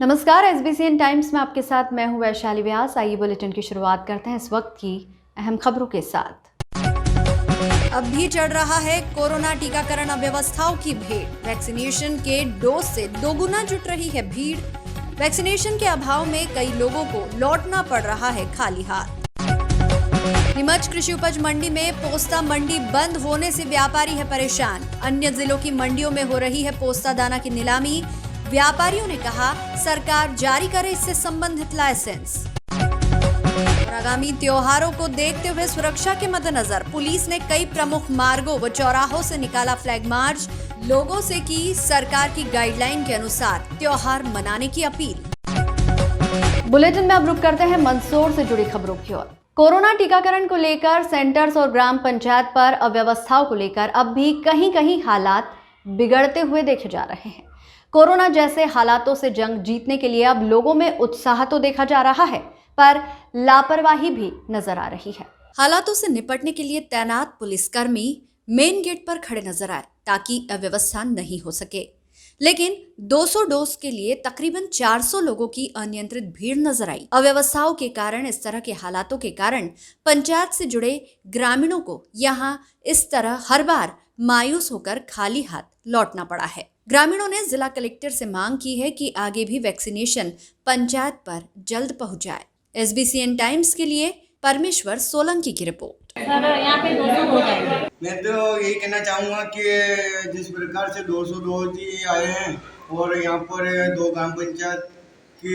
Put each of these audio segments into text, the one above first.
नमस्कार, एसबीसीएन टाइम्स में आपके साथ मैं हूं वैशाली व्यास। आइए बुलेटिन की शुरुआत करते हैं इस वक्त की अहम खबरों के साथ। अब भी चढ़ रहा है कोरोना टीकाकरण अव्यवस्थाओं की भीड़। वैक्सीनेशन के डोज से दोगुना जुट रही है भीड़। वैक्सीनेशन के अभाव में कई लोगों को लौटना पड़ रहा है खाली हाथ। नीमच कृषि उपज मंडी में पोस्ता मंडी बंद होने से व्यापारी है परेशान। अन्य जिलों की मंडियों में हो रही है पोस्ता दाना की नीलामी। व्यापारियों ने कहा सरकार जारी करे इससे संबंधित लाइसेंस। और आगामी त्योहारों को देखते हुए सुरक्षा के मद्देनजर पुलिस ने कई प्रमुख मार्गों व चौराहों से निकाला फ्लैग मार्च। लोगों से की सरकार की गाइडलाइन के अनुसार त्योहार मनाने की अपील। बुलेटिन में अब रुक करते हैं मंदसौर से जुड़ी खबरों की ओर। कोरोना टीकाकरण को लेकर सेंटर्स और ग्राम पंचायत पर अव्यवस्थाओं को लेकर अब भी कहीं कहीं हालात बिगड़ते हुए देखे जा रहे हैं। कोरोना जैसे हालातों से जंग जीतने के लिए अब लोगों में उत्साह तो देखा जा रहा है, पर लापरवाही भी नजर आ रही है। हालातों से निपटने के लिए तैनात पुलिसकर्मी मेन गेट पर खड़े नजर आए ताकि अव्यवस्था नहीं हो सके, लेकिन 200 डोज के लिए तकरीबन 400 लोगों की अनियंत्रित भीड़ नजर आई। अव्यवस्थाओं के कारण, इस तरह के हालातों के कारण पंचायत से जुड़े ग्रामीणों को यहाँ इस तरह हर बार मायूस होकर खाली हाथ लौटना पड़ा है। ग्रामीणों ने जिला कलेक्टर से मांग की है कि आगे भी वैक्सीनेशन पंचायत पर जल्द पहुंच जाए। एसबीसीएन टाइम्स के लिए परमेश्वर सोलंकी की रिपोर्ट। सर यहाँ पे 200 हो जाएगा। मैं तो यही कहना चाहूँगा कि जिस प्रकार से 200 डोज ही आए हैं और यहाँ पर 2 ग्राम पंचायत की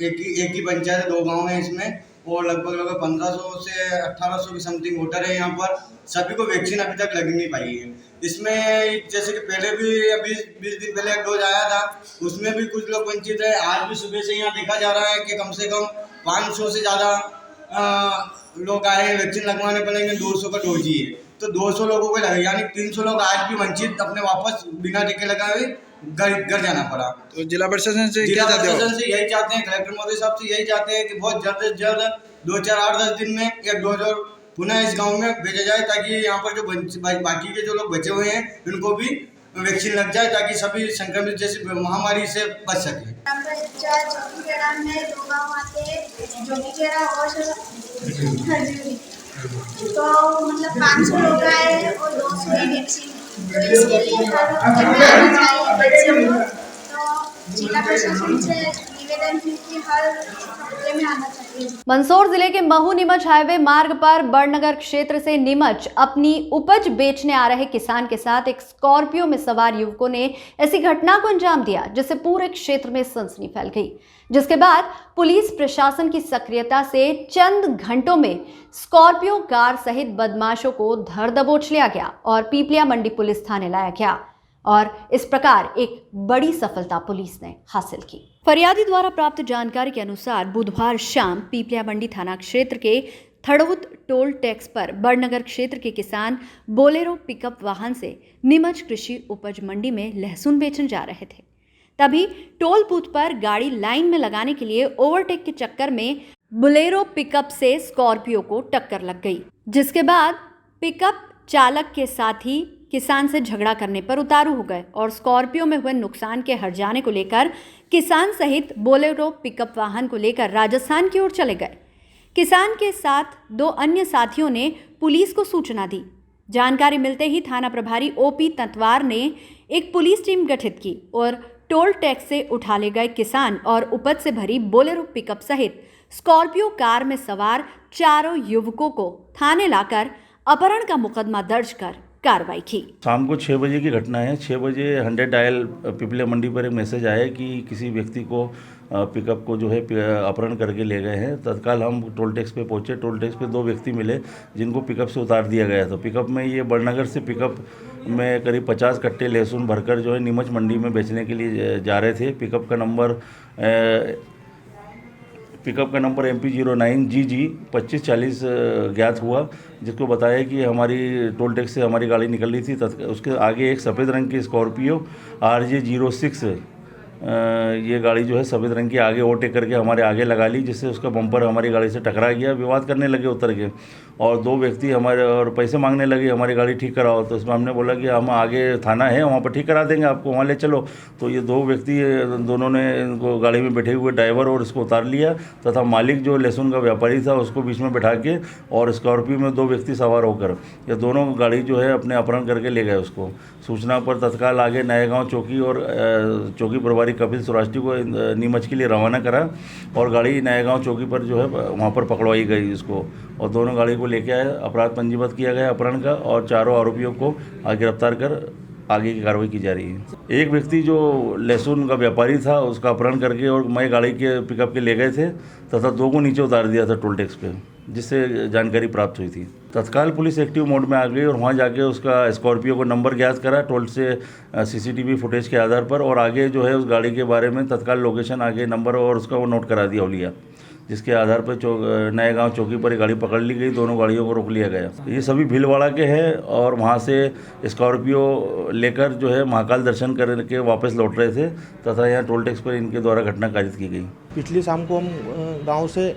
एक ही पंचायत है, 2 गांव हैं इसमें, और लगभग 1500 से 1800 की समथिंग वोटर है यहाँ पर। सभी को वैक्सीन अभी तक लग नहीं पाई है। इसमें जैसे कि पहले भी अभी 20 दिन पहले एक डोज आया था, उसमें भी कुछ लोग वंचित है। आज भी सुबह से यहाँ देखा जा रहा है कि कम से कम 500 से ज़्यादा लोग आए हैं। वैक्सीन लगवाने पड़ेंगे, 200 का डोज ही है, तो 200 लोगों को लगे, यानी 300 लोग आज भी वंचित अपने वापस बिना टीके लगाए घर जाना पड़ा। तो जिला प्रशासन से जिला प्रशासन से यही चाहते हैं, कलेक्टर महोदय साहब से यही चाहते हैं कि बहुत जल्द से जल्द 2-4-8-10 दिन में एक डोज और पुनः इस गांव में भेजा जाए, ताकि यहाँ पर जो बाकी के जो लोग बचे हुए हैं उनको भी वैक्सीन लग जाए, ताकि सभी संक्रमित जैसी महामारी से बच सके। तो मतलब 500 लोग आए और 200 ही वैक्सीन, तो इसके लिए तो जिला प्रशासन से निवेदन है कि हर हफ्ते में आना चाहिए। मंदसौर जिले के महू नीमच हाईवे मार्ग पर बड़नगर क्षेत्र से नीमच अपनी उपज बेचने आ रहे किसान के साथ एक स्कॉर्पियो में सवार युवकों ने ऐसी घटना को अंजाम दिया जिससे पूरे क्षेत्र में सनसनी फैल गई। जिसके बाद पुलिस प्रशासन की सक्रियता से चंद घंटों में स्कॉर्पियो कार सहित बदमाशों को धर दबोच लिया गया और पीपलिया मंडी पुलिस थाने लाया गया और इस प्रकार एक बड़ी सफलता पुलिस ने हासिल की। फरियादी द्वारा प्राप्त जानकारी के अनुसार बुधवार शाम पीपलिया मंडी थाना क्षेत्र के थड़ौत टोल टैक्स पर बड़नगर क्षेत्र के किसान बोलेरो पिकअप वाहन से नीमच कृषि उपज मंडी में लहसुन बेचने जा रहे थे। तभी टोल बूथ पर गाड़ी लाइन में लगाने के लिए ओवरटेक के चक्कर में बोलेरो पिकअप से स्कॉर्पियो को टक्कर लग गई, जिसके बाद पिकअप चालक के साथ ही किसान से झगड़ा करने पर उतारू हो गए और स्कॉर्पियो में हुए नुकसान के हर्जाने जाने को लेकर किसान सहित बोलेरो पिकअप वाहन को लेकर राजस्थान की ओर चले गए। किसान के साथ 2 अन्य साथियों ने पुलिस को सूचना दी। जानकारी मिलते ही थाना प्रभारी ओपी तंतवार ने एक पुलिस टीम गठित की और टोल टैक्स से उठा ले गए किसान और उपज से भरी बोलेरो पिकअप सहित स्कॉर्पियो कार में सवार 4 युवकों को थाने लाकर अपहरण का मुकदमा दर्ज कर कार्रवाई की। शाम को 6 बजे की घटना है। 6 बजे 100 डायल पिपलिया मंडी पर एक मैसेज आया कि किसी व्यक्ति को पिकअप को जो है अपहरण करके ले गए हैं। तत्काल हम टोल टैक्स पे पहुंचे। टोल टैक्स पे 2 व्यक्ति मिले जिनको पिकअप से उतार दिया गया। तो पिकअप में ये बड़नगर से पिकअप में करीब 50 कट्टे लहसुन भरकर जो है नीमच मंडी में बेचने के लिए जा रहे थे। पिकअप का नंबर MP09 GG 2540 ज्ञात हुआ, जिसको बताया कि हमारी टोल टैक्स से हमारी गाड़ी निकल रही थी। उसके आगे एक सफ़ेद रंग की स्कॉर्पियो RJ06 ये गाड़ी जो है सफ़ेद रंग की आगे ओवरटेक करके हमारे आगे लगा ली, जिससे उसका बम्पर हमारी गाड़ी से टकरा गया। विवाद करने लगे उतर के। और दो व्यक्ति हमारे और पैसे मांगने लगे, हमारी गाड़ी ठीक कराओ। तो इसमें हमने बोला कि हम आगे थाना है, वहाँ पर ठीक करा देंगे, आपको वहाँ ले चलो। तो ये दो व्यक्ति, दोनों ने इनको गाड़ी में बैठे हुए ड्राइवर और इसको उतार लिया तथा मालिक जो लहसुन का व्यापारी था उसको बीच में बैठा के और स्कॉर्पियो में दो व्यक्ति सवार होकर ये दोनों गाड़ी जो है अपने अपहरण करके ले गए उसको। सूचना पर तत्काल आगे नएगांव चौकी और चौकी प्रभारी कपिल सुराष्टी को नीमच के लिए रवाना करा और गाड़ी नएगांव चौकी पर जो है वहाँ पर पकड़वाई गई इसको, और दोनों गाड़ी को लेके आए। अपराध पंजीबद्ध किया गया अपहरण का और चारों आरोपियों को गिरफ्तार कर आगे की कार्रवाई की जा रही है। एक व्यक्ति जो लहसुन का व्यापारी था उसका अपहरण करके और मैं गाड़ी के पिकअप के ले गए थे तथा दो को नीचे उतार दिया था टोल टैक्स पे, जिससे जानकारी प्राप्त हुई थी। तत्काल पुलिस एक्टिव मोड में आ गई और वहाँ जाके उसका स्कॉर्पियो को नंबर ज्ञात करा टोल से सीसीटीवी फुटेज के आधार पर, और आगे जो है उस गाड़ी के बारे में तत्काल लोकेशन आगे नंबर और उसका वो नोट करा दिया हुलिया, जिसके आधार पर नएगांव चौकी पर एक गाड़ी पकड़ ली गई, दोनों गाड़ियों को रोक लिया गया। ये सभी भीलवाड़ा के हैं और वहाँ से स्कॉर्पियो लेकर जो है महाकाल दर्शन करके वापस लौट रहे थे तथा यहाँ टोल टैक्स पर इनके द्वारा घटना कारित की गई। पिछली शाम को हम गांव से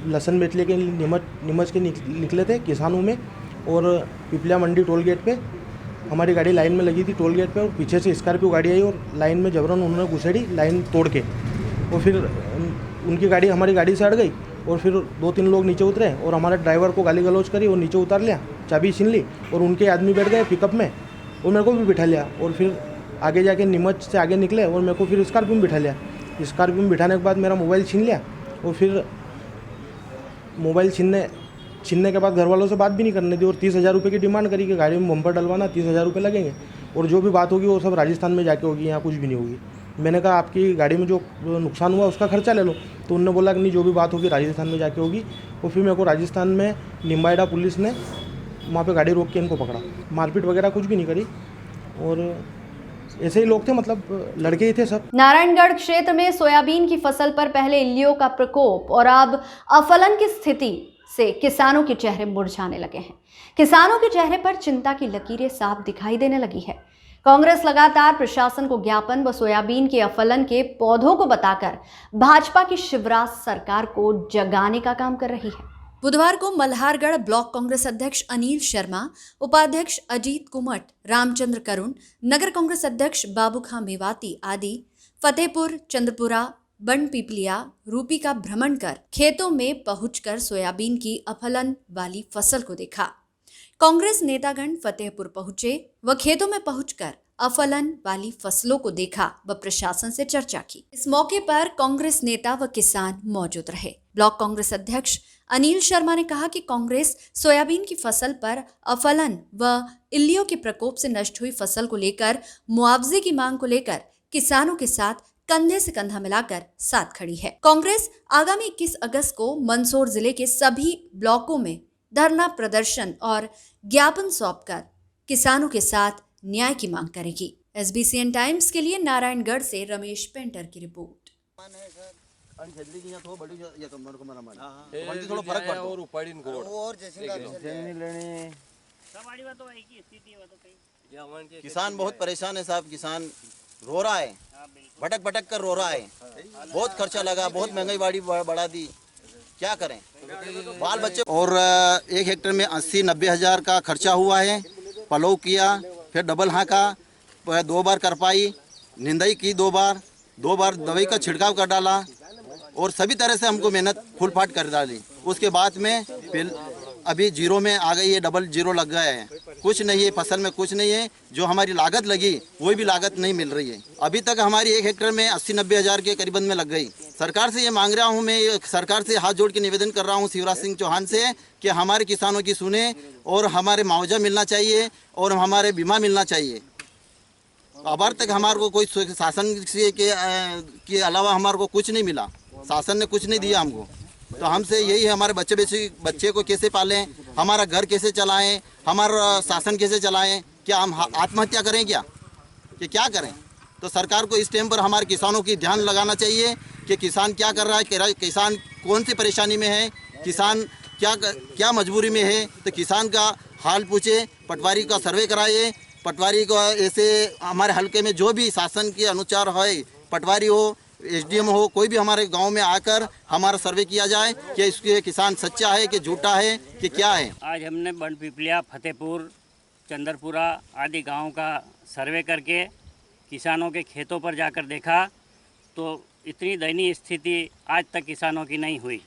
लहसुन बेचने के लिए नीमच के निकले थे किसानों में, और पिपलिया मंडी टोल गेट पे हमारी गाड़ी लाइन में लगी थी टोल गेट पे, और पीछे से स्कॉर्पियो गाड़ी आई और लाइन में जबरन उन्होंने घुसेड़ी लाइन तोड़ के, और फिर उनकी गाड़ी हमारी गाड़ी से अड़ गई और फिर 2-3 लोग नीचे उतरे और हमारे ड्राइवर को गाली गलौज करी और नीचे उतार लिया, चाबी छीन ली और उनके आदमी बैठ गए पिकअप में और मेरे को भी बिठा लिया, और फिर आगे जाके नीमच से आगे निकले और मेरे को फिर स्कॉर्पियो में बिठा लिया। स्कॉर्पियो में बिठाने के बाद मेरा मोबाइल छीन लिया और फिर मोबाइल छीनने के बाद घर वालों से बात भी नहीं करने दी और 30,000 रुपये की डिमांड करी कि गाड़ी में बम्पर डलवाना, 30,000 रुपये लगेंगे और जो भी बात होगी वो सब राजस्थान में जाके होगी, यहाँ कुछ भी नहीं होगी। मैंने कहा आपकी गाड़ी में जो नुकसान हुआ उसका खर्चा ले लो, तो उन्होंने बोला कि नहीं जो भी बात होगी राजस्थान में जाके होगी। और फिर मेरे को राजस्थान में निम्बाइडा पुलिस ने वहाँ पे गाड़ी रोक के इनको पकड़ा, मारपीट वगैरह कुछ भी नहीं करी और ऐसे ही लोग थे, मतलब लड़के ही थे सब। नारायणगढ़ क्षेत्र में सोयाबीन की फसल पर पहले इल्लियों का प्रकोप और अब अफलन की स्थिति से किसानों के चेहरे मुरझाने लगे हैं। किसानों के चेहरे पर चिंता की लकीरें साफ दिखाई देने लगी है। कांग्रेस लगातार प्रशासन को ज्ञापन व सोयाबीन के अफलन के पौधों को बताकर भाजपा की शिवराज सरकार को जगाने का काम कर रही है। बुधवार को मल्हारगढ़ ब्लॉक कांग्रेस अध्यक्ष अनिल शर्मा, उपाध्यक्ष अजीत कुमट, रामचंद्र करुण, नगर कांग्रेस अध्यक्ष बाबू खां मेवाती आदि फतेहपुर, चंद्रपुरा, बंड पिपलिया, रूपी का भ्रमण कर खेतों में पहुंचकर सोयाबीन की अफलन वाली फसल को देखा। कांग्रेस नेतागण फतेहपुर पहुंचे व खेतों में पहुंचकर अफलन वाली फसलों को देखा व प्रशासन से चर्चा की। इस मौके पर कांग्रेस नेता व किसान मौजूद रहे। ब्लॉक कांग्रेस अध्यक्ष अनिल शर्मा ने कहा कि कांग्रेस सोयाबीन की फसल पर अफलन व इल्लियों के प्रकोप से नष्ट हुई फसल को लेकर मुआवजे की मांग को लेकर किसानों के साथ कंधे से कंधा मिलाकर साथ खड़ी है। कांग्रेस आगामी 21 अगस्त को मंदसौर जिले के सभी ब्लॉकों में धरना प्रदर्शन और ज्ञापन सौंपकर किसानों के साथ न्याय की मांग करेगी। SBCN टाइम्स के लिए नारायणगढ़ से रमेश पेंटर की रिपोर्ट। किसान बहुत परेशान है साहब, किसान रो रहा है, भटक भटक कर रो रहा है। बहुत खर्चा लगा, बहुत महंगाई बाड़ी बढ़ा दी, क्या करें बाल बच्चे। और 1 हेक्टेयर में 80-90 हज़ार का खर्चा हुआ है। पलव किया, फिर डबल हाँका, 2 बार करपाई, निंदाई की 2 बार दवाई का छिड़काव कर डाला और सभी तरह से हमको मेहनत फुल फाट कर डाली। उसके बाद में फिर अभी जीरो में आ गई है, डबल जीरो लग गया है, कुछ नहीं है, फसल में कुछ नहीं है। जो हमारी लागत लगी वही भी लागत नहीं मिल रही है। अभी तक हमारी 1 हेक्टेयर में 80-90 हज़ार के करीबन में लग गई। सरकार से ये मांग रहा हूँ, मैं सरकार से हाथ जोड़ के निवेदन कर रहा हूँ शिवराज सिंह चौहान से कि हमारे किसानों की सुने और हमारे मुआवजा मिलना चाहिए और हमारे बीमा मिलना चाहिए। अब तक हमारे को कोई शासन से के अलावा हमारे को कुछ नहीं मिला, शासन ने कुछ नहीं दिया हमको। तो हमसे यही है, हमारे बच्चे को कैसे पालें, हमारा घर कैसे चलाएं, हमारा शासन कैसे चलाएं, क्या हम आत्महत्या करें क्या करें। तो सरकार को इस टाइम पर हमारे किसानों की ध्यान लगाना चाहिए कि किसान क्या कर रहा है, किसान कौन सी परेशानी में है, किसान क्या मजबूरी में है। तो किसान का हाल पूछे, पटवारी का सर्वे कराए, पटवारी को ऐसे हमारे हल्के में जो भी शासन के अनुसार है, पटवारी हो एसडीएम हो, कोई भी हमारे गांव में आकर हमारा सर्वे किया जाए कि इसके किसान सच्चा है कि झूठा है कि क्या है। आज हमने बनपिपलिया, फतेहपुर, चंदरपुरा आदि गांव का सर्वे करके किसानों के खेतों पर जाकर देखा तो इतनी दयनीय स्थिति आज तक किसानों की नहीं हुई।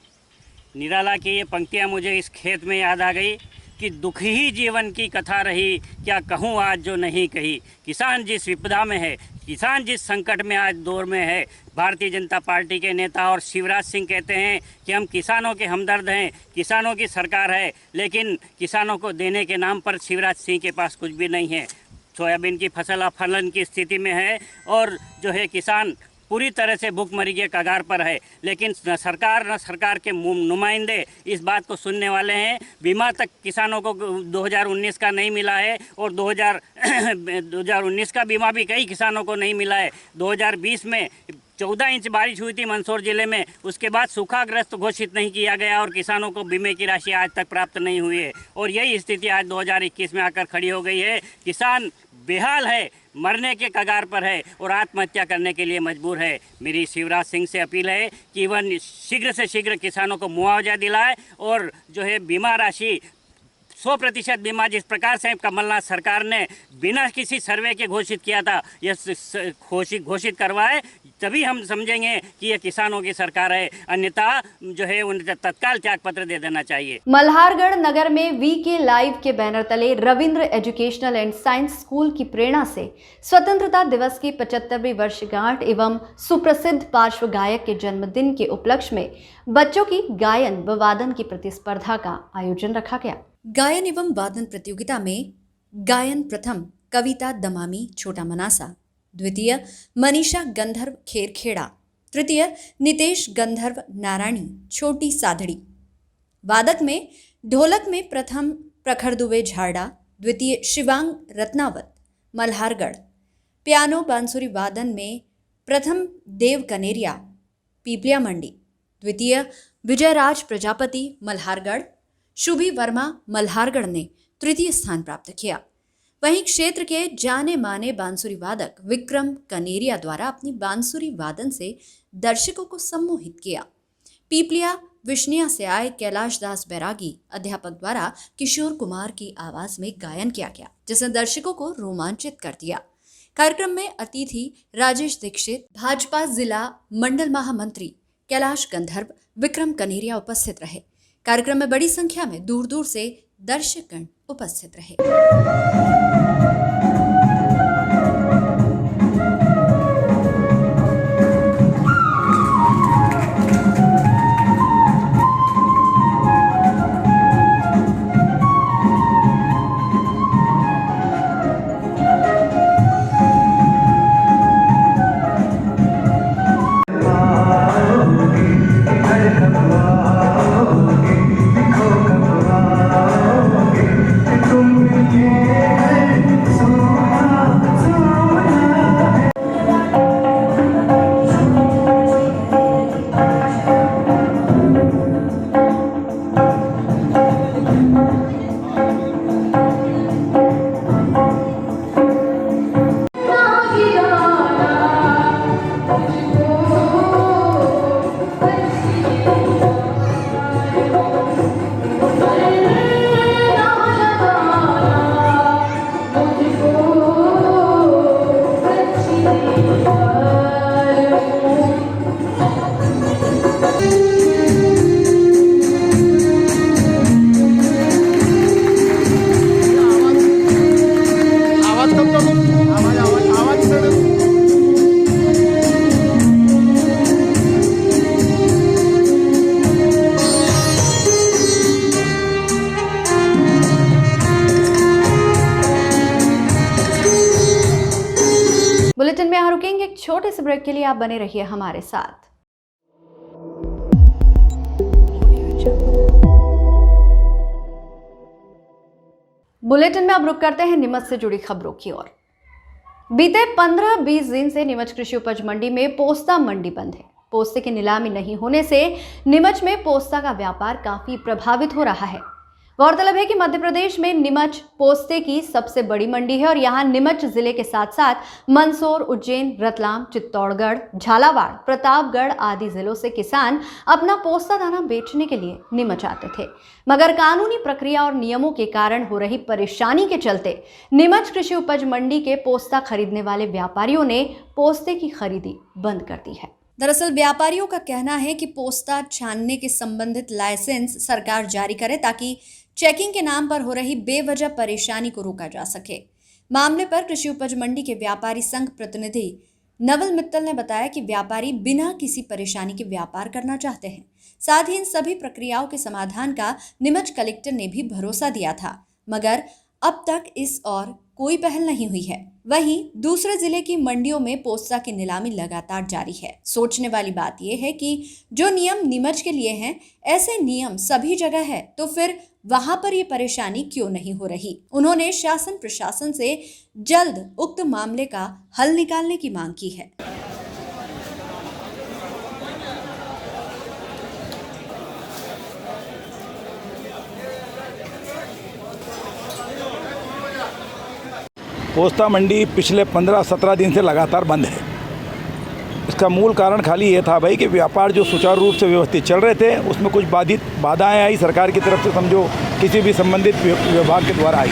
निराला की ये पंक्तियाँ मुझे इस खेत में याद आ गई कि दुख ही जीवन की कथा रही, क्या कहूँ आज जो नहीं कही। किसान जिस विपदा में है, किसान जिस संकट में आज दौर में है, भारतीय जनता पार्टी के नेता और शिवराज सिंह कहते हैं कि हम किसानों के हमदर्द हैं, किसानों की सरकार है, लेकिन किसानों को देने के नाम पर शिवराज सिंह के पास कुछ भी नहीं है। सोयाबीन की फसल अफलन की स्थिति में है और जो है किसान पूरी तरह से भूखमरी के कगार पर है, लेकिन न सरकार के नुमाइंदे इस बात को सुनने वाले हैं। बीमा तक किसानों को 2019 का नहीं मिला है और 2019 का बीमा भी कई किसानों को नहीं मिला है। 2020 में 14 इंच बारिश हुई थी मंदसौर जिले में, उसके बाद सूखाग्रस्त घोषित नहीं किया गया और किसानों को बीमे की राशि आज तक प्राप्त नहीं हुई है। और यही स्थिति आज 2021 में आकर खड़ी हो गई है। किसान बेहाल है, मरने के कगार पर है और आत्महत्या करने के लिए मजबूर है। मेरी शिवराज सिंह से अपील है कि वह शीघ्र से शीघ्र किसानों को मुआवजा दिलाए और जो है बीमा राशि 100% बीमा जिस प्रकार से कमलनाथ सरकार ने बिना किसी सर्वे के घोषित किया था, यह घोषित करवाए, तभी हम समझेंगे कि यह किसानों की सरकार है। अन्यथा जो है उन्हें तत्काल त्यागपत्र दे देना चाहिए। मल्हारगढ़ नगर में वीके लाइव के बैनर तले Ravindra educational and science school की प्रेरणा से स्वतंत्रता दिवस की 75वीं वर्षगांठ एवं सुप्रसिद्ध पार्श्व गायक के जन्मदिन के उपलक्ष्य में बच्चों की गायन व वादन की प्रतिस्पर्धा का आयोजन रखा गया। गायन एवं वादन प्रतियोगिता में गायन प्रथम कविता दमामी छोटा मनासा, द्वितीय मनीषा गंधर्व खेरखेड़ा, तृतीय नितेश गंधर्व नारायणी छोटी साधड़ी। वादक में ढोलक में प्रथम प्रखर दुबे झाड़ा, द्वितीय शिवांग रत्नावत मल्हारगढ़, पियानो बांसुरी वादन में प्रथम देव कनेरिया पीपलिया मंडी, द्वितीय विजयराज प्रजापति मल्हारगढ़, शुभी वर्मा मल्हारगढ़ ने तृतीय स्थान प्राप्त किया। वहीं क्षेत्र के जाने माने बांसुरी वादक विक्रम कनेरिया द्वारा अपनी बांसुरी वादन से दर्शकों को सम्मोहित किया। पीपलिया विष्णिया से आए कैलाश दास बैरागी अध्यापक द्वारा किशोर कुमार की आवाज में गायन किया गया, जिसने दर्शकों को रोमांचित कर दिया। कार्यक्रम में अतिथि राजेश दीक्षित, भाजपा जिला मंडल महामंत्री कैलाश गंधर्व, विक्रम कनेरिया उपस्थित रहे। कार्यक्रम में बड़ी संख्या में दूर दूर से दर्शकगण उपस्थित रहे। बुलेटिन में यहाँ रुकेंगे एक छोटे से ब्रेक के लिए। आप बने रहिए हमारे साथ। बुलेटिन में अब रुक करते हैं नीमच से जुड़ी खबरों की ओर। बीते 15-20 दिन से नीमच कृषि उपज मंडी में पोस्ता मंडी बंद है। पोस्ते की नीलामी नहीं होने से नीमच में पोस्ता का व्यापार काफी प्रभावित हो रहा है। गौरतलब है कि मध्य प्रदेश में नीमच पोस्ते की सबसे बड़ी मंडी है और यहाँ नीमच जिले के साथ साथ मंदसौर, उज्जैन, रतलाम, चित्तौड़गढ़, झालावाड़, प्रतापगढ़ आदि जिलों से किसान अपना पोस्ता दाना बेचने के लिए नीमच आते थे, मगर कानूनी प्रक्रिया और नियमों के कारण हो रही परेशानी के चलते नीमच कृषि उपज मंडी के पोस्ता खरीदने वाले व्यापारियों ने पोस्ते की खरीदी बंद कर दी है। दरअसल व्यापारियों का कहना है कि पोस्ता छानने के संबंधित लाइसेंस सरकार जारी करे ताकि चेकिंग के नाम पर हो रही बेवजह परेशानी को रोका जा सके। मामले पर कृषि उपज मंडी के व्यापारी संघ प्रतिनिधि नवल मित्तल ने बताया कि व्यापारी बिना किसी परेशानी के व्यापार करना चाहते हैं। साथ ही इन सभी प्रक्रियाओं के समाधान का नीमच कलेक्टर ने भी भरोसा दिया था, मगर अब तक इस और कोई पहल नहीं हुई है। वहीं दूसरे जिले की मंडियों में पोस्ता की नीलामी लगातार जारी है। सोचने वाली बात यह है कि जो नियम नीमच के लिए हैं, ऐसे नियम सभी जगह है, तो फिर वहां पर ये परेशानी क्यों नहीं हो रही। उन्होंने शासन प्रशासन से जल्द उक्त मामले का हल निकालने की मांग की है। पोस्ता मंडी पिछले 15-17 दिन से लगातार बंद है। इसका मूल कारण खाली ये था भाई कि व्यापार जो सुचारू रूप से व्यवस्थित चल रहे थे उसमें कुछ बाधाएं आई सरकार की तरफ से, समझो किसी भी संबंधित विभाग के द्वारा आई,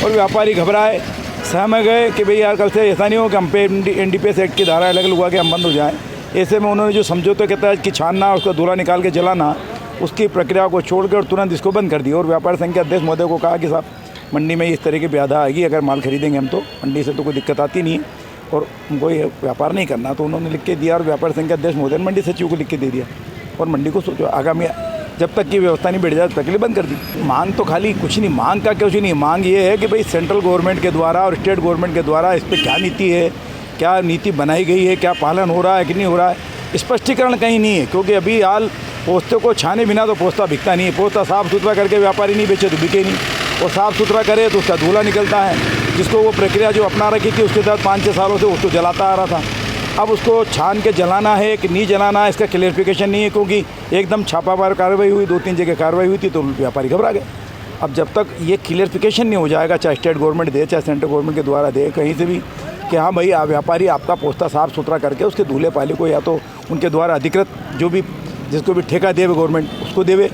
और व्यापारी घबराए, सहम गए कि भाई यार कल से ऐसा नहीं हो कि हम पे NDPS एक्ट की धारा अलग लगा के हम बंद हो जाएँ। ऐसे में उन्होंने जो समझौते के तहत कि छानना, उसका धूला निकाल के जलाना, उसकी प्रक्रिया को छोड़कर तुरंत इसको बंद कर दिया। और व्यापार संघ के अध्यक्ष महोदय को कहा कि साहब मंडी में इस तरह की बाधा आएगी, अगर माल खरीदेंगे हम तो मंडी से तो कोई दिक्कत आती नहीं है और हमको ये व्यापार नहीं करना। तो उन्होंने लिख के दिया और व्यापार संघ के अध्यक्ष महोदय ने मंडी सचिव को लिख के दे दिया और मंडी को सोचो आगामी जब तक की व्यवस्था नहीं बैठ जाए तब तक के लिए बंद कर दी। मांग तो खाली कुछ नहीं, मांग का कुछ नहीं, मांग ये है कि भाई सेंट्रल गवर्नमेंट के द्वारा और स्टेट गवर्नमेंट के द्वारा इस पर क्या नीति है, क्या नीति बनाई गई है, क्या पालन हो रहा है कि नहीं हो रहा है, स्पष्टीकरण कहीं नहीं है। क्योंकि अभी हाल पोस्ते को छाने बिना तो पोस्ता बिकता नहीं है। पोस्ता साफ़ सुथरा करके व्यापारी नहीं बेचे तो बिके नहीं, और साफ़ सुथरा करे तो उसका धूला निकलता है, जिसको वो प्रक्रिया जो अपना रखी थी उसके तहत 5-6 सालों से उसको जलाता आ रहा था। अब उसको छान के जलाना है कि नहीं जलाना है इसका क्लियरिफिकेशन नहीं है, क्योंकि एकदम छापामार कार्रवाई हुई, 2-3 जगह कार्रवाई हुई थी तो व्यापारी घबरा गए। अब जब तक ये क्लियरिफिकेशन नहीं हो जाएगा, चाहे स्टेट गवर्नमेंट दे चाहे सेंट्रल गवर्नमेंट के द्वारा दे, कहीं से भी कि हाँ भाई व्यापारी आपका पोस्ता साफ़ सुथरा करके उसके दूल्हे पाले को या तो उनके द्वारा अधिकृत जो भी जिसको भी ठेका देवे गवर्नमेंट उसको देवे,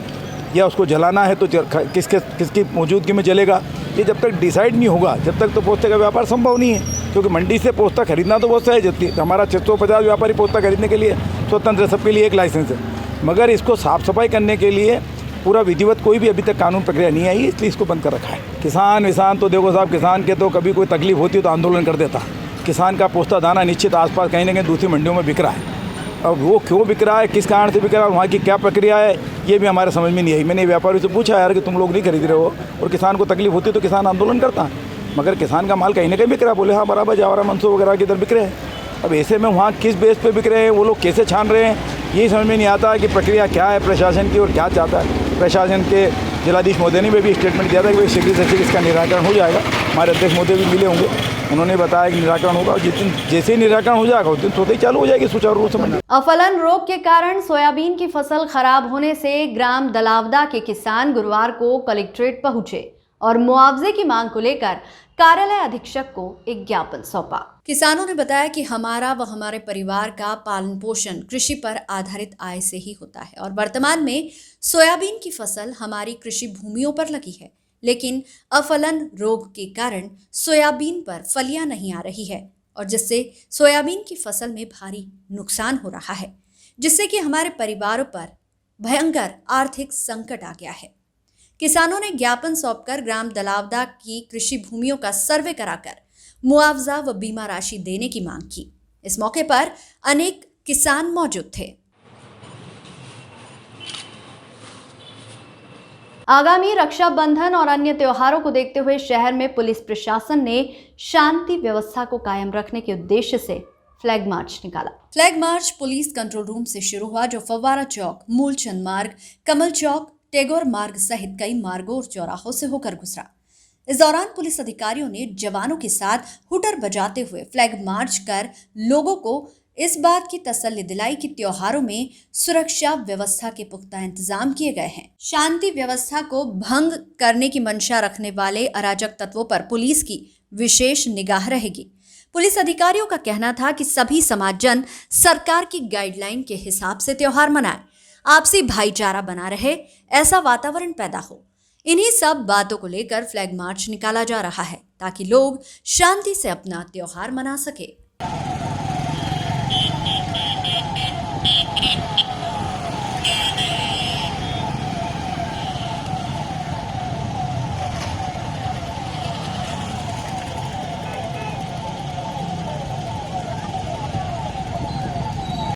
या उसको जलाना है तो किसकी मौजूदगी में जलेगा, ये जब तक डिसाइड नहीं होगा जब तक तो पोस्ते का व्यापार संभव नहीं है। क्योंकि मंडी से पोस्ता खरीदना तो बहुत सहज है, हमारा 650 व्यापारी पोस्ता खरीदने के लिए स्वतंत्र, सबके लिए एक लाइसेंस है, मगर इसको साफ़ सफाई करने के लिए पूरा विधिवत कोई भी अभी तक कानून प्रक्रिया नहीं आई, इसलिए इसको बंद कर रखा है। किसान तो देखो साहब, किसान के तो कभी कोई तकलीफ होती तो आंदोलन कर देता। किसान का पोस्ता दाना निश्चित आसपास कहीं ना कहीं दूसरी मंडियों में बिक रहा है, अब वो क्यों बिक रहा है, किस कारण से बिक रहा है, वहाँ की क्या प्रक्रिया है, ये भी हमारे समझ में नहीं आई। मैंने व्यापारी से पूछा यार कि तुम लोग नहीं खरीद रहे हो और किसान को तकलीफ होती तो किसान आंदोलन करता है, मगर किसान का माल कहीं ना कहीं बिक रहा है। बोले हाँ बराबर, जावरा मंसूर वगैरह की इधर बिक रहे हैं। अब ऐसे में वहाँ किस बेस पे बिक रहे हैं, वो लोग कैसे छान रहे हैं, यही समझ में नहीं आता कि प्रक्रिया क्या है प्रशासन की और क्या चाहता है प्रशासन। के जिलाधीश महोदय ने भी स्टेटमेंट दिया था कि भाई शीघ्र से शीघ्र इसका निराकरण हो जाएगा। हमारे अध्यक्ष महोदय भी मिले होंगे, उन्होंने बताया कि निराकरण होगा, और जिस दिन जैसे ही निराकरण हो जाएगा उस दिन सोते ही चालू हो जाएगी सुचारू रूप से। अफलन रोग के कारण सोयाबीन की फसल खराब होने से ग्राम दलावदा के किसान गुरुवार को कलेक्ट्रेट पहुंचे और मुआवजे की मांग को लेकर कार्यालय अधीक्षक को एक ज्ञापन सौंपा। किसानों ने बताया कि हमारा व हमारे परिवार का पालन पोषण कृषि पर आधारित आय से ही होता है और वर्तमान में सोयाबीन की फसल हमारी कृषि भूमियों पर लगी है, लेकिन अफलन रोग के कारण सोयाबीन पर फलियां नहीं आ रही है और जिससे सोयाबीन की फसल में भारी नुकसान हो रहा है, जिससे कि हमारे परिवारों पर भयंकर आर्थिक संकट आ गया है। किसानों ने ज्ञापन सौंपकर ग्राम दलावदा की कृषि भूमियों का सर्वे कराकर मुआवजा व बीमा राशि देने की मांग की। इस मौके पर अनेक किसान मौजूद थे। आगामी रक्षाबंधन और अन्य त्योहारों को देखते हुए शहर में पुलिस प्रशासन ने शांति व्यवस्था को कायम रखने के उद्देश्य से फ्लैग मार्च निकाला। Flag march police control room से शुरू हुआ, जो फव्वारा चौक, मूलचंद मार्ग, कमल चौक, टैगोर मार्ग सहित कई मार्गों और चौराहों से होकर गुजरा। इस दौरान पुलिस अधिकारियों ने जवानों के साथ हुटर बजाते हुए फ्लैग मार्च कर लोगों को इस बात की तसल्ली दिलाई कि त्योहारों में सुरक्षा व्यवस्था के पुख्ता इंतजाम किए गए हैं। शांति व्यवस्था को भंग करने की मंशा रखने वाले अराजक तत्वों पर पुलिस की विशेष निगाह रहेगी। पुलिस अधिकारियों का कहना था कि सभी समाजजन सरकार की गाइडलाइन के हिसाब से त्योहार मनाएं, आपसी भाईचारा बना रहे, ऐसा वातावरण पैदा हो। इन्हीं सब बातों को लेकर फ्लैग मार्च निकाला जा रहा है ताकि लोग शांति से अपना त्योहार मना सके।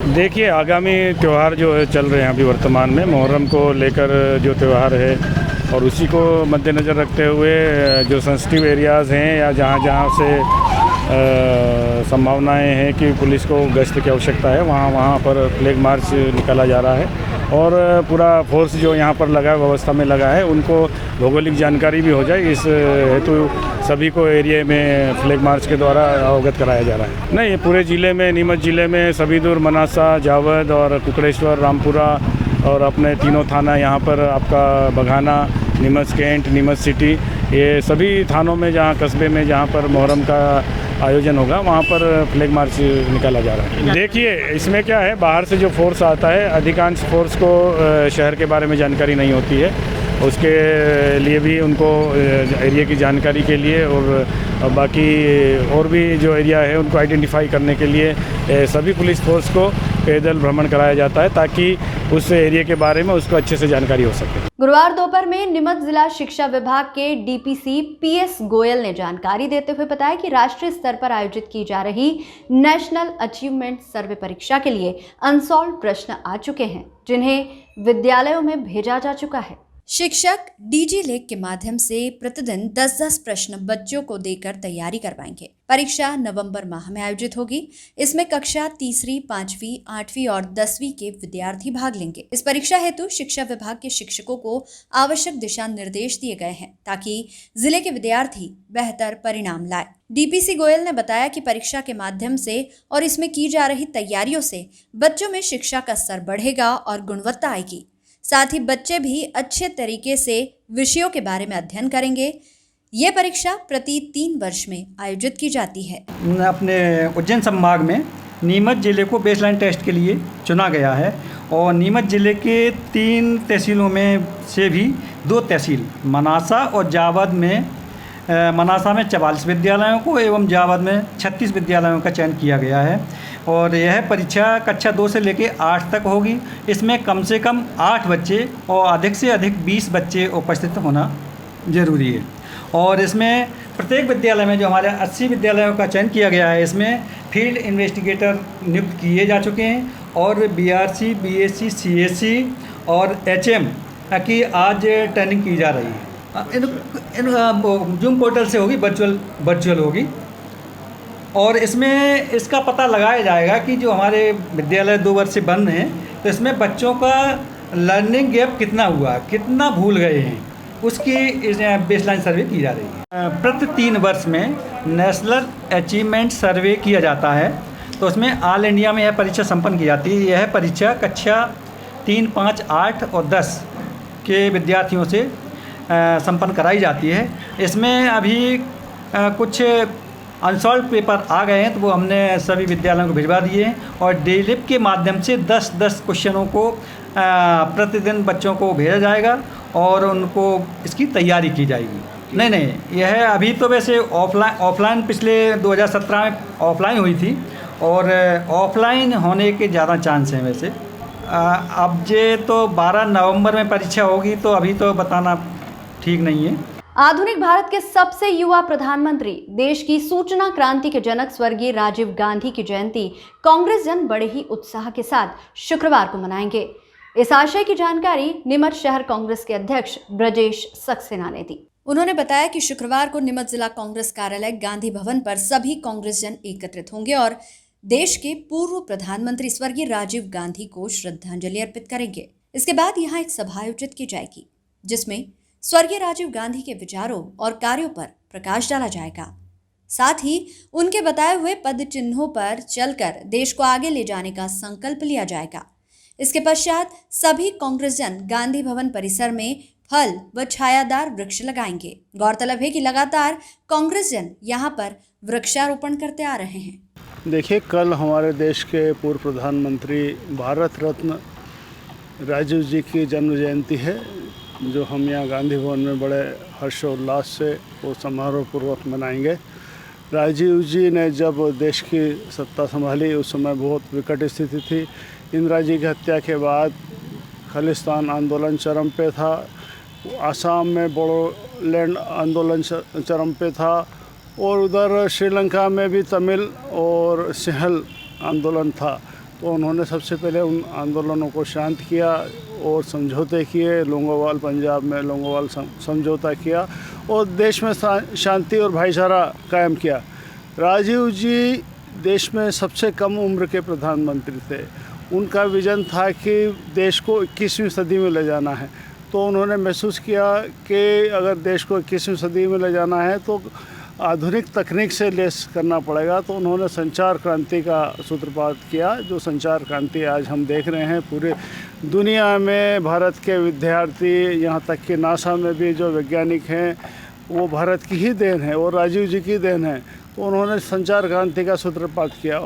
देखिए, आगामी त्यौहार जो है चल रहे हैं अभी वर्तमान में, मुहर्रम को लेकर जो त्यौहार है और उसी को मद्देनज़र रखते हुए जो सेंसिटिव एरियाज़ हैं या जहाँ से संभावनाएं हैं कि पुलिस को गश्त की आवश्यकता है, वहाँ पर फ्लैग मार्च निकाला जा रहा है। और पूरा फोर्स जो यहाँ पर लगा है, व्यवस्था में लगा है, उनको भौगोलिक जानकारी भी हो जाए, इस हेतु सभी को एरिया में फ्लैग मार्च के द्वारा अवगत कराया जा रहा है। नहीं, ये पूरे ज़िले में, नीमच ज़िले में सबीदुर, मनासा, जावद और कुकड़ेश्वर, रामपुरा और अपने तीनों थाना यहाँ पर आपका बघाना, नीमच कैंट, नीमच सिटी, ये सभी थानों में जहाँ कस्बे में जहाँ पर मुहर्रम का आयोजन होगा वहाँ पर फ्लैग मार्च निकाला जा रहा है। देखिए, इसमें क्या है, बाहर से जो फोर्स आता है, अधिकांश फोर्स को शहर के बारे में जानकारी नहीं होती है, उसके लिए भी उनको एरिया की जानकारी के लिए और बाकी और भी जो एरिया है उनको आइडेंटिफाई करने के लिए सभी पुलिस फोर्स को पैदल भ्रमण कराया जाता है ताकि उस एरिया के बारे में उसको अच्छे से जानकारी हो सके। गुरुवार दोपहर में नीमच जिला शिक्षा विभाग के डीपीसी पीएस गोयल ने जानकारी देते हुए बताया कि राष्ट्रीय स्तर पर आयोजित की जा रही नेशनल अचीवमेंट सर्वे परीक्षा के लिए अनसॉल्व प्रश्न आ चुके हैं, जिन्हें विद्यालयों में भेजा जा चुका है। शिक्षक डीजी लेख के माध्यम से प्रतिदिन 10-10 प्रश्न बच्चों को देकर तैयारी करवाएंगे। परीक्षा नवंबर माह में आयोजित होगी। इसमें कक्षा 3वीं, 5वीं, 8वीं और 10वीं के विद्यार्थी भाग लेंगे। इस परीक्षा हेतु शिक्षा विभाग के शिक्षकों को आवश्यक दिशा निर्देश दिए गए हैं ताकि जिले के विद्यार्थी बेहतर परिणाम लाए। डीपीसी गोयल ने बताया कि परीक्षा के माध्यम से और इसमें की जा रही तैयारियों से बच्चों में शिक्षा का स्तर बढ़ेगा और गुणवत्ता आएगी। साथ ही बच्चे भी अच्छे तरीके से विषयों के बारे में अध्ययन करेंगे। ये परीक्षा प्रति 3 वर्ष में आयोजित की जाती है। अपने उज्जैन संभाग में नीमच जिले को बेसलाइन टेस्ट के लिए चुना गया है और नीमच जिले के 3 तहसीलों में से भी 2 तहसील मनासा और जावद में मनासा में 44 विद्यालयों को एवं जावद में 36 विद्यालयों का चयन किया गया है और यह परीक्षा कक्षा 2 से लेकर 8 तक होगी। इसमें कम से कम 8 बच्चे और अधिक से अधिक 20 बच्चे उपस्थित होना जरूरी है और इसमें प्रत्येक विद्यालय में जो हमारे 80 विद्यालयों का चयन किया गया है, इसमें फील्ड इन्वेस्टिगेटर नियुक्त किए जा चुके हैं और बीआरसी, बीएससी, सीएससी और एचएम की आज ट्रेनिंग की जा रही है। जूम पोर्टल से होगी, वर्चुअल होगी और इसमें इसका पता लगाया जाएगा कि जो हमारे विद्यालय 2 वर्ष से बंद हैं तो इसमें बच्चों का लर्निंग गैप कितना हुआ, कितना भूल गए हैं, उसकी बेसलाइन सर्वे की जा रही है। प्रति 3 वर्ष में नेशनल अचीवमेंट सर्वे किया जाता है तो उसमें ऑल इंडिया में यह परीक्षा संपन्न की जाती है। यह परीक्षा कक्षा 3, 5, 8 और 10 के विद्यार्थियों से संपन्न कराई जाती है। इसमें अभी कुछ अनसॉल्व पेपर आ गए हैं तो वो हमने सभी विद्यालयों को भिजवा दिए हैं और डीलिप के माध्यम से 10-10 क्वेश्चनों को प्रतिदिन बच्चों को भेजा जाएगा और उनको इसकी तैयारी की जाएगी। नहीं, यह अभी तो वैसे ऑफलाइन पिछले 2017 में ऑफलाइन हुई थी और ऑफलाइन होने के ज़्यादा चांस हैं वैसे। अब जे तो 12 नवंबर में परीक्षा होगी तो अभी तो बताना ठीक नहीं है। आधुनिक भारत के सबसे युवा प्रधानमंत्री, देश की सूचना क्रांति के जनक स्वर्गीय राजीव गांधी की जयंती कांग्रेस जन बड़े ही उत्साह के साथ शुक्रवार को मनाएंगे। इस आशय की जानकारी नीमच शहर कांग्रेस के अध्यक्ष ब्रजेश सक्सेना ने दी। उन्होंने बताया कि शुक्रवार को नीमच जिला कांग्रेस कार्यालय गांधी भवन पर सभी कांग्रेस जन एकत्रित होंगे और देश के पूर्व प्रधानमंत्री स्वर्गीय राजीव गांधी को श्रद्धांजलि अर्पित करेंगे। इसके बाद यहाँ एक सभा आयोजित की जाएगी जिसमें स्वर्गीय राजीव गांधी के विचारों और कार्यों पर प्रकाश डाला जाएगा। साथ ही उनके बताए हुए पद चिन्हों पर चलकर देश को आगे ले जाने का संकल्प लिया जाएगा। इसके पश्चात सभी कांग्रेसजन गांधी भवन परिसर में फल व छायादार वृक्ष लगाएंगे। गौरतलब है कि लगातार कांग्रेसजन यहां पर वृक्षारोपण करते आ रहे हैं। देखिए, कल हमारे देश के पूर्व प्रधानमंत्री भारत रत्न राजीव जी की जन्म जयंती है, जो हम यहाँ गांधी भवन में बड़े हर्षोल्लास से वो समारोह पूर्वक मनाएंगे। राजीव जी ने जब देश की सत्ता संभाली उस समय बहुत विकट स्थिति थी। इंदिरा जी की हत्या के बाद खालिस्तान आंदोलन चरम पे था, आसाम में बोडोलैंड आंदोलन चरम पे था और उधर श्रीलंका में भी तमिल और सिंहल आंदोलन था। तो उन्होंने सबसे पहले उन आंदोलनों को शांत किया और समझौते किए। लोंगोवाल, पंजाब में लोंगोवाल समझौता किया और देश में शांति और भाईचारा कायम किया। राजीव जी देश में सबसे कम उम्र के प्रधानमंत्री थे। उनका विजन था कि देश को 21वीं सदी में ले जाना है। तो उन्होंने महसूस किया कि अगर देश को 21वीं सदी में ले जाना है तो आधुनिक तकनीक से लेस करना पड़ेगा। तो उन्होंने संचार क्रांति का सूत्रपात किया, जो संचार क्रांति आज हम देख रहे हैं पूरे दुनिया में। भारत के विद्यार्थी, यहाँ तक कि नासा में भी जो वैज्ञानिक हैं वो भारत की ही देन है और राजीव जी की देन है। तो उन्होंने संचार क्रांति का सूत्रपात किया।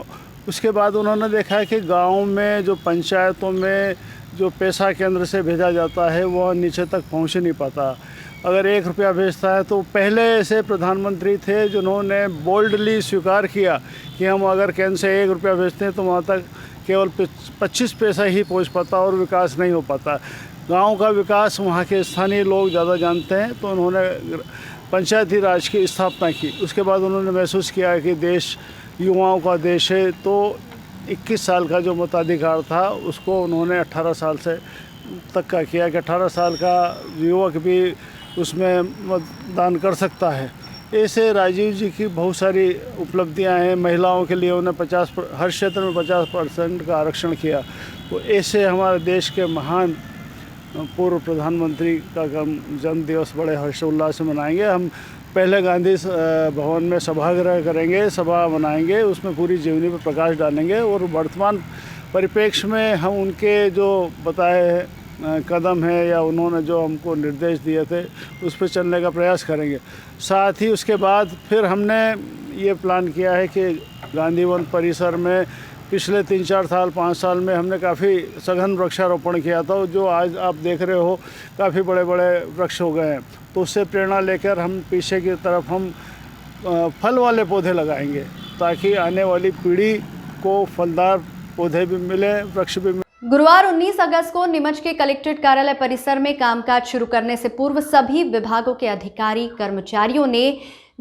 उसके बाद उन्होंने देखा कि गाँव में जो पंचायतों में जो पैसा केंद्र से भेजा जाता है वह नीचे तक पहुँच ही नहीं पाता। अगर 1 रुपया भेजता है तो पहले ऐसे प्रधानमंत्री थे जिन्होंने बोल्डली स्वीकार किया कि हम अगर केंद्र से 1 रुपया भेजते हैं तो वहाँ तक केवल 25 पैसा ही पहुँच पाता और विकास नहीं हो पाता। गांव का विकास वहाँ के स्थानीय लोग ज़्यादा जानते हैं। तो उन्होंने पंचायती राज की स्थापना की। उसके बाद उन्होंने महसूस किया कि देश युवाओं का देश है। तो 21 साल का जो मताधिकार था उसको उन्होंने 18 साल से तक का किया कि 18 साल का युवक भी उसमें मतदान कर सकता है। ऐसे राजीव जी की बहुत सारी उपलब्धियां हैं। महिलाओं के लिए उन्हें हर क्षेत्र में 50% का आरक्षण किया। तो ऐसे हमारे देश के महान पूर्व प्रधानमंत्री का जन्म दिवस बड़े हर्षोल्लास से मनाएंगे। हम पहले गांधी भवन में सभागृह करेंगे, सभा मनाएंगे, उसमें पूरी जीवनी पर प्रकाश डालेंगे और वर्तमान परिप्रेक्ष्य में हम उनके जो बताए कदम है या उन्होंने जो हमको निर्देश दिए थे उस पर चलने का प्रयास करेंगे। साथ ही उसके बाद फिर हमने ये प्लान किया है कि गांधी भवन परिसर में पिछले 3-4 साल 5 साल में हमने काफ़ी सघन वृक्षारोपण किया था, जो आज आप देख रहे हो काफ़ी बड़े बड़े वृक्ष हो गए हैं। तो उससे प्रेरणा लेकर हम पीछे की तरफ हम फल वाले पौधे लगाएंगे ताकि आने वाली पीढ़ी को फलदार पौधे भी मिले, वृक्ष भी मिले। गुरुवार 19 अगस्त को नीमच के कलेक्ट्रेट कार्यालय परिसर में कामकाज शुरू करने से पूर्व सभी विभागों के अधिकारी कर्मचारियों ने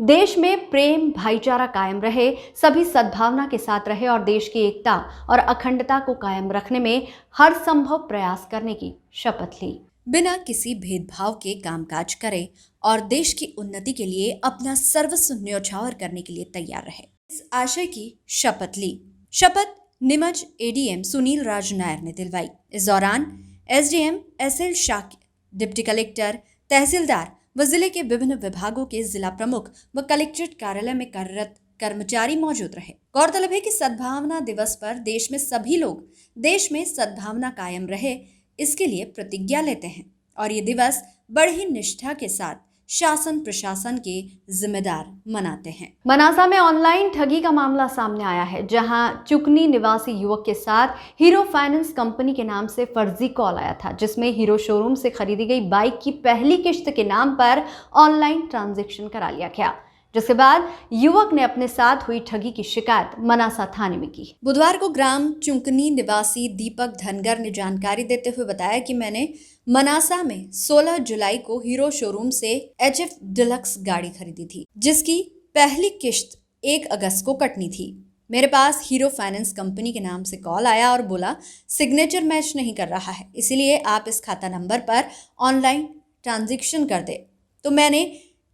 देश में प्रेम भाईचारा कायम रहे, सभी सद्भावना के साथ रहे और देश की एकता और अखंडता को कायम रखने में हर संभव प्रयास करने की शपथ ली। बिना किसी भेदभाव के कामकाज करे और देश की उन्नति के लिए अपना सर्वस्व न्यौछावर करने के लिए तैयार रहे, इस आशय की शपथ ली। शपथ नीमच एडीएम सुनील राज नायर ने दिलवाई। इस दौरान SDM SL Shakya, deputy collector, tehsildar व जिले के विभिन्न विभागों के जिला प्रमुख व कलेक्ट्रेट कार्यालय में कार्यरत कर्मचारी मौजूद रहे। गौरतलब है कि सद्भावना दिवस पर देश में सभी लोग देश में सद्भावना कायम रहे इसके लिए प्रतिज्ञा लेते हैं और ये दिवस बड़ी निष्ठा के साथ शासन प्रशासन के जिम्मेदार मनाते हैं। मनासा में ऑनलाइन ठगी का मामला सामने आया है, जहां चुकनी निवासी युवक के साथ हीरो फाइनेंस कंपनी के नाम से फर्जी कॉल आया था, जिसमें हीरो शोरूम से खरीदी गई बाइक की पहली किश्त के नाम पर ऑनलाइन ट्रांजैक्शन करा लिया गया, जिसके बाद युवक ने अपने साथ हुई ठगी की शिकायत मनासा थाने में की। बुधवार को ग्राम चुंकनी निवासी दीपक धनगर ने जानकारी देते हुए बताया कि मैंने मनासा में 16 जुलाई को हीरो शोरूम से HF डिलक्स गाड़ी खरीदी थी, जिसकी पहली किश्त 1 अगस्त को कटनी थी। मेरे पास हीरो फाइनेंस कंपनी के नाम से कॉल आया और बोला सिग्नेचर मैच नहीं कर रहा है, इसीलिए आप इस खाता नंबर पर ऑनलाइन ट्रांजैक्शन कर दे। तो मैंने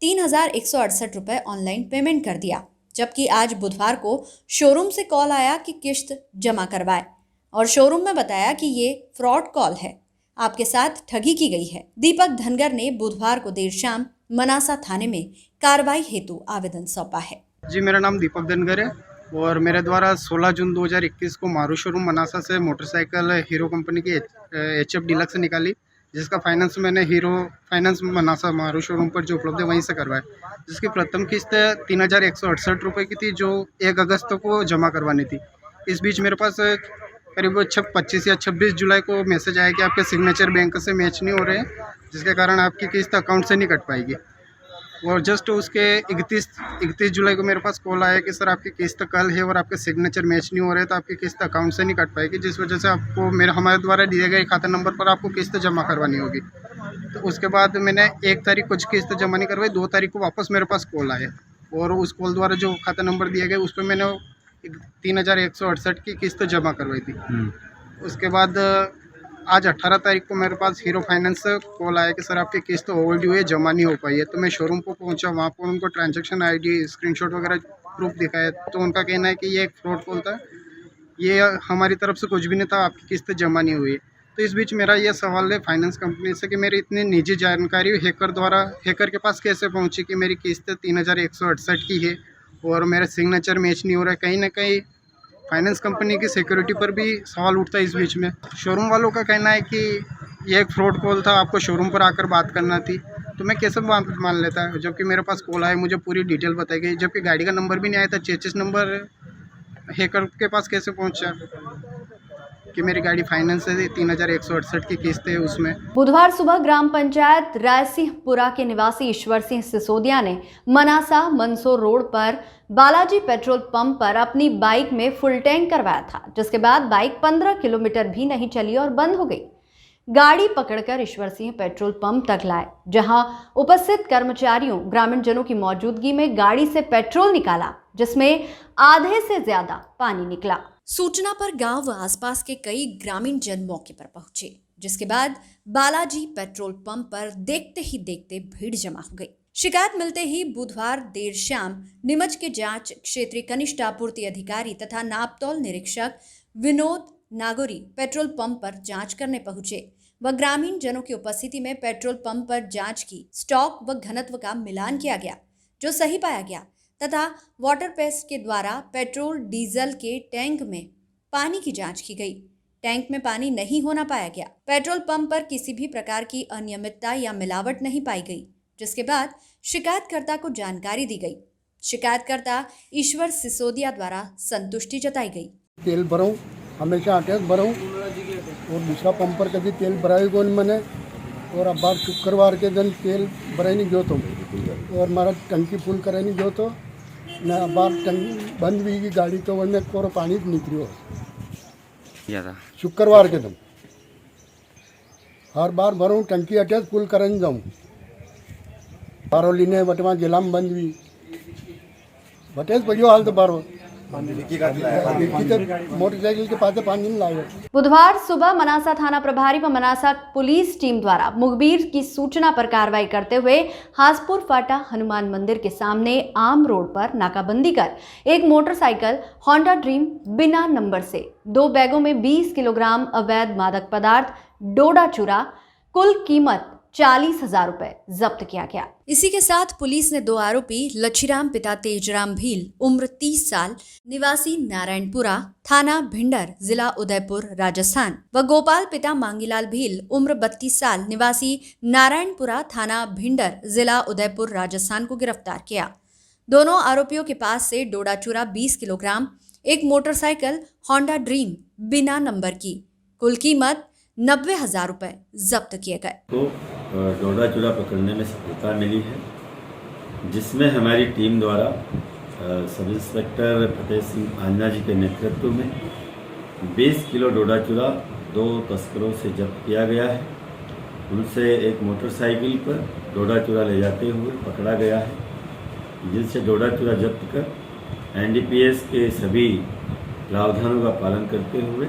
3,168 रुपये ऑनलाइन पेमेंट कर दिया, जबकि आज बुधवार को शोरूम से कॉल आया कि किश्त जमा करवाए और शोरूम में बताया कि ये फ्रॉड कॉल है, आपके साथ ठगी की गई है। दीपक धनगर ने बुधवार को देर शाम मनासा थाने में कार्रवाई हेतु आवेदन सौंपा है। जी, मेरा नाम दीपक धनगर है और मेरे द्वारा 16 जून 2021 को मारू शोरूम मनासा से मोटरसाइकिल हीरो कंपनी की HF डीलक्स निकाली, जिसका फाइनेंस मैंने हीरो फाइनेंस मनासा मारू शोरूम पर जो उपलब्ध है वहीं से करवाया, जिसकी प्रथम किस्त 3168 रुपये की थी, जो 1 अगस्त को जमा करवानी थी। इस बीच मेरे पास करीब 25 या 26 जुलाई को मैसेज आया कि आपके सिग्नेचर बैंक से मैच नहीं हो रहे हैं, जिसके कारण आपकी किस्त अकाउंट से नहीं कट पाएगी। और जस्ट उसके 31 जुलाई को मेरे पास कॉल आया कि सर आपकी किस्त कल है और आपके सिग्नेचर मैच नहीं हो रहे, तो आपकी किस्त अकाउंट से नहीं कट पाएगी, जिस वजह से आपको हमारे द्वारा दिए गए खाता नंबर पर आपको किस्त जमा करवानी होगी। तो उसके बाद मैंने 1 तारीख को किस्त जमा नहीं करवाई, 2 तारीख को वापस मेरे पास कॉल आया और उस कॉल द्वारा जो खाता नंबर दिया गया उस पर मैंने 3168 की किस्त जमा करवाई थी। उसके बाद आज 18 तारीख को मेरे पास हीरो फाइनेंस से कॉल आया कि सर आपकी किस्त ओवरड्यू है, जमा नहीं हो पाई है। तो मैं शोरूम पर पहुंचा, वहाँ पर उनको ट्रांजैक्शन आईडी स्क्रीनशॉट वगैरह प्रूफ दिखाया, तो उनका कहना है कि ये एक फ्रॉड कॉल था, ये हमारी तरफ से कुछ भी नहीं था, आपकी किस्त जमा नहीं हुई है। तो इस बीच मेरा ये सवाल है फाइनेंस कंपनी से कि मेरी इतनी निजी जानकारी हैकर के पास कैसे पहुँची कि मेरी किस्त 3168 की है और मेरा सिग्नेचर मैच नहीं हो रहा है। कहीं ना कहीं फाइनेंस कंपनी की सिक्योरिटी पर भी सवाल उठता है। इस बीच में शोरूम वालों का कहना है कि ये एक फ्रॉड कॉल था, आपको शोरूम पर आकर बात करना थी। तो मैं कैसे मान लेता है, जबकि मेरे पास कॉल आया, मुझे पूरी डिटेल बताई गई, जबकि गाड़ी का नंबर भी नहीं आया था। चेचिस नंबर हैकर के पास कैसे पहुंचा कि मेरी गाड़ी फाइनेंस से 3168 की किस्त है उसमें। बुधवार सुबह ग्राम पंचायत रायसिंहपुरा के निवासी ईश्वर सिंह सिसोदिया ने मनासा मंदसौर रोड पर बालाजी पेट्रोल पंप पर अपनी बाइक में फुल टैंक करवाया था, जिसके बाद बाइक 15 किलोमीटर भी नहीं चली और बंद हो गई। गाड़ी पकड़कर ईश्वर सिंह पेट्रोल पंप तक लाए, जहां उपस्थित कर्मचारियों ग्रामीण जनों की मौजूदगी में गाड़ी से पेट्रोल निकाला, जिसमें आधे से ज्यादा पानी निकला। सूचना पर गांव व आसपास के कई ग्रामीण जन मौके पर पहुंचे, जिसके बाद बालाजी पेट्रोल पंप पर देखते ही देखते भीड़ जमा हो गई। शिकायत मिलते ही बुधवार देर शाम नीमच के जांच क्षेत्रीय कनिष्ठ आपूर्ति अधिकारी तथा नापतौल निरीक्षक विनोद नागोरी पेट्रोल पंप पर जांच करने पहुंचे व ग्रामीण जनों की उपस्थिति में पेट्रोल पंप पर जांच की। स्टॉक व घनत्व का मिलान किया गया, जो सही पाया गया, तथा वाटर पेस्ट के द्वारा पेट्रोल डीजल के टैंक में पानी की जांच की गई। टैंक में पानी नहीं होना पाया गया। पेट्रोल पंप पर किसी भी प्रकार की अनियमितता या मिलावट नहीं पाई गई, जिसके बाद शिकायतकर्ता को जानकारी दी गई। शिकायतकर्ता ईश्वर सिसोदिया द्वारा संतुष्टि जताई गई। तेल भराऊँ, हमेशा अटैच भराऊँ और दूसरा पंप पर कभी तेल भराई को मैंने, और अब बार शुक्रवार के दिन तेल भराई नहीं गयो तो और हमारा टंकी फुल कराई नहीं गयो तो न बार टंकी बंद हुई की गाड़ी तो वह कोरो पानी निकलियो शुक्रवार के दिन। हर बार भरूँ टंकी अटैच फुल कराने जाऊँ, बारो लीने बटवा जिला में बंद हुई बटेज पड़ियो हाल तो बारो मोटरसाइकिल के पास पानी नहीं लाए। बुधवार सुबह मनासा थाना प्रभारी व मनासा पुलिस टीम द्वारा मुखबिर की सूचना पर कार्रवाई करते हुए हासपुर फाटा हनुमान मंदिर के सामने आम रोड पर नाकाबंदी कर एक मोटरसाइकिल होंडा ड्रीम बिना नंबर से 2 बैगों में 20 किलोग्राम अवैध मादक पदार्थ डोडा चूरा कुल कीमत 40,000 रुपए जब्त किया गया। इसी के साथ पुलिस ने 2 आरोपी लच्छीराम पिता तेजराम भील उम्र 30 साल निवासी नारायणपुरा थाना भिंडर जिला उदयपुर राजस्थान व गोपाल पिता मांगीलाल भील उम्र 32 साल निवासी नारायणपुरा थाना भिंडर जिला उदयपुर राजस्थान को गिरफ्तार किया। दोनों आरोपियों के पास से डोडा चूरा 20 किलोग्राम, एक मोटरसाइकिल होंडा ड्रीम बिना नंबर की कुल कीमत 90,000 रुपए जब्त किए गए। तो डोडा चूरा पकड़ने में सफलता मिली है, जिसमें हमारी टीम द्वारा सब इंस्पेक्टर फतेह सिंह आंजना जी के नेतृत्व में 20 किलो डोडा चूरा 2 तस्करों से जब्त किया गया है। उनसे एक मोटरसाइकिल पर डोडा चूरा ले जाते हुए पकड़ा गया है, जिनसे डोडा चूरा जब्त कर NDPS के सभी प्रावधानों का पालन करते हुए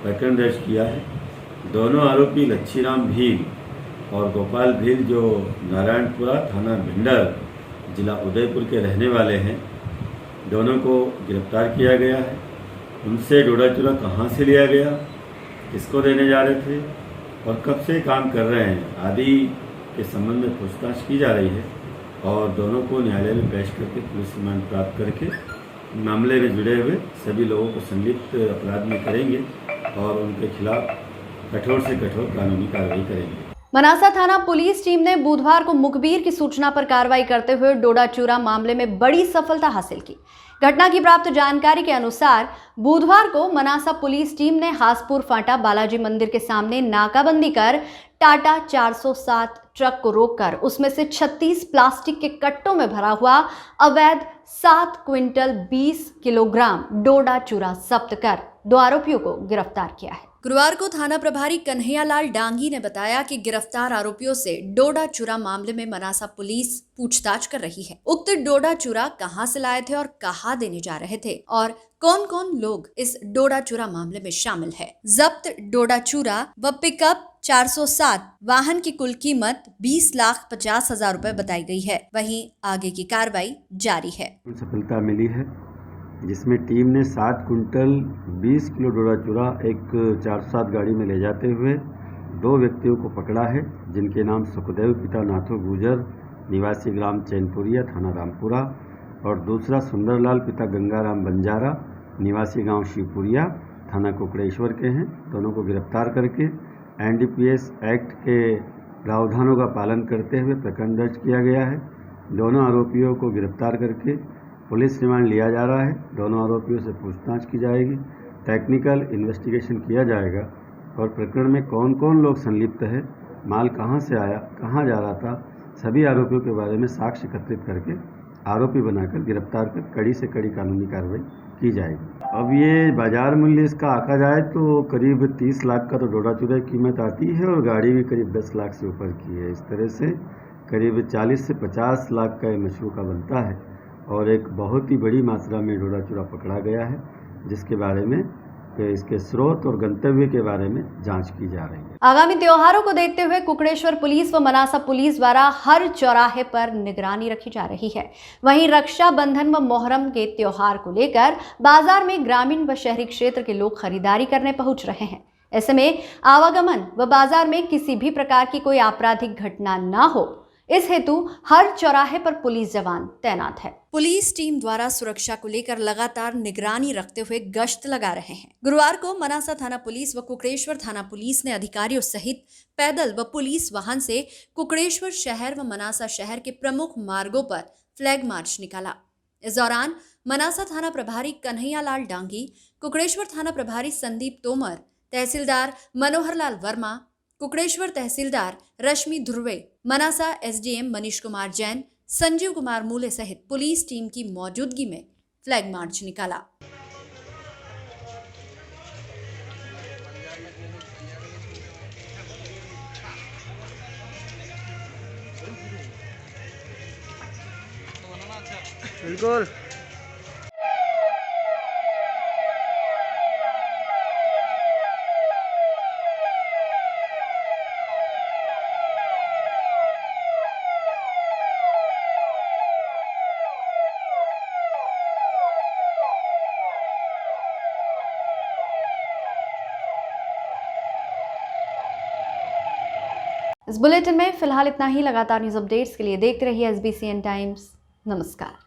प्रकरण दर्ज किया है। दोनों आरोपी लच्छीराम भील और गोपाल भील जो नारायणपुरा थाना भिंडर जिला उदयपुर के रहने वाले हैं, दोनों को गिरफ्तार किया गया है। उनसे डोडा चूरा कहाँ से लिया गया, किसको देने जा रहे थे और कब से काम कर रहे हैं आदि के संबंध में पूछताछ की जा रही है और दोनों को न्यायालय में पेश करके पुलिस रिमांड प्राप्त करके मामले में जुड़े हुए सभी लोगों को संलिप्त अपराध में करेंगे और उनके खिलाफ कठोर से कठोर कानूनी कार्रवाई करेंगे। मनासा थाना पुलिस टीम ने बुधवार को मुखबिर की सूचना पर कार्रवाई करते हुए डोडा चूरा मामले में बड़ी सफलता हासिल की। घटना की प्राप्त जानकारी के अनुसार बुधवार को मनासा पुलिस टीम ने हासपुर फाटा बालाजी मंदिर के सामने नाकाबंदी कर टाटा 407 ट्रक को रोककर उसमें से 36 प्लास्टिक के कट्टों में भरा हुआ अवैध 7 क्विंटल 20 किलोग्राम डोडा चूरा जब्त कर 2 आरोपियों को गिरफ्तार किया है। गुरुवार को थाना प्रभारी कन्हैयालाल डांगी ने बताया कि गिरफ्तार आरोपियों से डोडा चूरा मामले में मनासा पुलिस पूछताछ कर रही है। उक्त डोडा चूरा कहां से लाए थे और कहां देने जा रहे थे और कौन कौन लोग इस डोडा चूरा मामले में शामिल है। जब्त डोडा चूरा व पिकअप 407 वाहन की कुल कीमत 20,50,000 रुपए बताई गई है। वहीं आगे की कार्रवाई जारी है। सफलता मिली है जिसमें टीम ने 7 कुंटल 20 किलो डोडा चूरा एक 407 गाड़ी में ले जाते हुए 2 व्यक्तियों को पकड़ा है, जिनके नाम सुखदेव पिता नाथो गुजर निवासी ग्राम चैनपुरिया थाना रामपुरा और दूसरा सुंदरलाल पिता गंगाराम बंजारा निवासी गांव शिवपुरिया थाना कुकड़ेश्वर के हैं। दोनों को गिरफ्तार करके NDPS एक्ट के प्रावधानों का पालन करते हुए प्रकरण दर्ज किया गया है। दोनों आरोपियों को गिरफ्तार करके पुलिस रिमांड लिया जा रहा है। दोनों आरोपियों से पूछताछ की जाएगी, टेक्निकल इन्वेस्टिगेशन किया जाएगा और प्रकरण में कौन कौन लोग संलिप्त है, माल कहां से आया, कहां जा रहा था, सभी आरोपियों के बारे में साक्ष्य एकत्रित करके आरोपी बनाकर गिरफ्तार कर कड़ी से कड़ी कानूनी कार्रवाई की जाएगी। अब ये बाजार मूल्य इसका आंका जाए तो करीब 30 लाख का तो डोडा चूरा की कीमत आती है और गाड़ी भी करीब 10 लाख से ऊपर की है। इस तरह से करीब 40 से 50 लाख का ये मशरू का बनता है और एक बहुत ही बड़ी मात्रा में डोडा चूरा पकड़ा गया है, जिसके बारे में इसके स्रोत और गंतव्य के बारे में जांच की जा रही है। आगामी त्योहारों को देखते हुए कुकड़ेश्वर पुलिस व मनासा पुलिस द्वारा हर चौराहे पर निगरानी रखी जा रही है। वहीं रक्षाबंधन व मोहर्रम के त्योहार को लेकर बाजार में ग्रामीण व शहरी क्षेत्र के लोग खरीदारी करने पहुंच रहे हैं। ऐसे में आवागमन व बाजार में किसी भी प्रकार की कोई आपराधिक घटना न हो, इस हेतु हर चौराहे पर पुलिस जवान तैनात है। पुलिस टीम द्वारा सुरक्षा को लेकर लगातार निगरानी रखते हुए गश्त लगा रहे हैं। गुरुवार को मनासा थाना पुलिस व कुकड़ेश्वर थाना पुलिस ने अधिकारियों सहित पैदल व पुलिस वाहन से कुकड़ेश्वर शहर व मनासा शहर के प्रमुख मार्गों पर फ्लैग मार्च निकाला। इस दौरान मनासा थाना प्रभारी कन्हैयालाल डांगी, कुकड़ेश्वर थाना प्रभारी संदीप तोमर, तहसीलदार मनोहरलाल वर्मा, कुकड़ेश्वर तहसीलदार रश्मि ध्रुवे, मनासा SDM मनीष कुमार जैन, संजीव कुमार मूले सहित पुलिस टीम की मौजूदगी में फ्लैग मार्च निकाला। बिल्कुल इस बुलेटिन में फिलहाल इतना ही। लगातार न्यूज अपडेट्स के लिए देखते रहिए SBCN टाइम्स। नमस्कार।